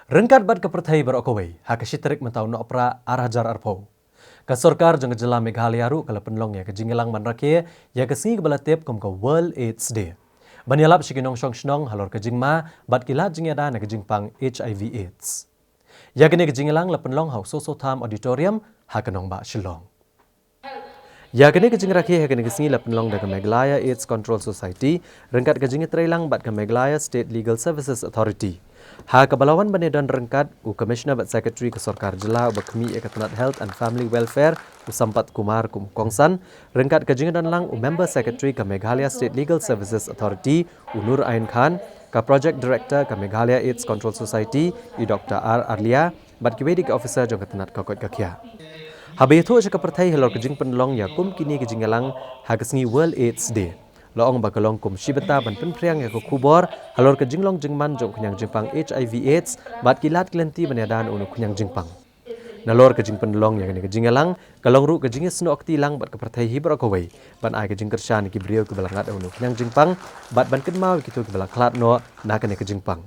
Rengkat bad kepertai berokowai, hak syitrik mentau nopra arajar arpo. Kasorkar jeng jela Meghalaya ru kala penlong ya kejingelang manrake ya kesini kebalatip kum ke World AIDS Day. Banyalap sikinong syong halor kejingma bad kilat jingada na kejingpang HIV AIDS. Ya kene kejingelang la penlong hau soso tham auditorium hakanong ba shilong. Ya kene kejing rakhi ha kene kesini la penlong da Meghalaya AIDS Control Society rengkat kejing trailang bat ke Meghalaya State Legal Services Authority. Ha kabalawan banedan rengkat u Commissioner bat Secretary ke Sorkar Jela u bakmi Ekatanat Health and Family Welfare u Sampat Kumar kum Kongsan rengkat kejing dan lang u Member Secretary ke Meghalaya State Legal Services Authority u Nur Ain Khan ke Project Director ke Meghalaya AIDS Control Society i Dr. R. Arlia bat kiwedi ke Officer jong Ekatanat Kokot Kakia. Habis itu aja kepertai halor kejing penlong ya kum kini kejing galang hagesngi World AIDS Day. Loong bagalong kum shibeta ban penpriang ya kubor halor kejing long jengman jong kunyang jengpang HIV AIDS bat kilat kelenti banyadan unu kunyang jengpang. Nalor kejing penlong ya kini kejing galang galong ru kejing senok tilang bat kepertai hibra kawai ban ai kejing kersan ki brio ke balangat unu kunyang jengpang bat ban kenmau kitu ke balang klat no na kene kejing pang.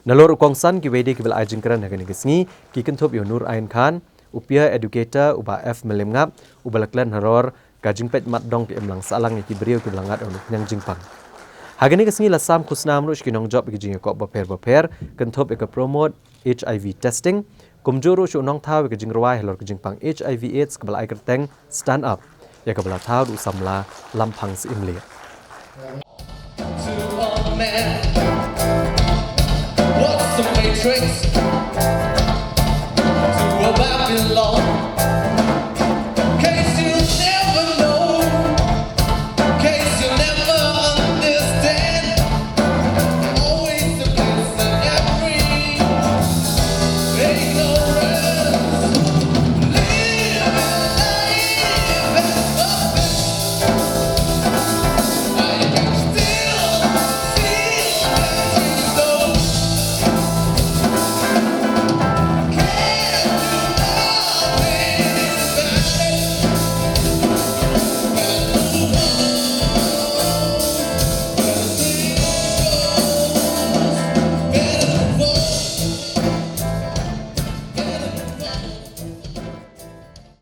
Nalor ukongsan ki wedi ke bal ai jengkeran ya kini kesngi ki kentup yo Nur Ain Khan upia educator uba F melimngap ubalaklan haror gajing pet mat dong ke emlang salang ki brio ke belangat untuk yang jingpang. Hagani kesini lasam kusnam rush kinong job ki jing ko baper kentop ke promote HIV testing kumjuru shu nong taw ke jing ruai halor ke jingpang HIV AIDS ke bal ai kerteng stand up ya ke bal taw du samla lampang seimli. What's the matrix? To a Babylon.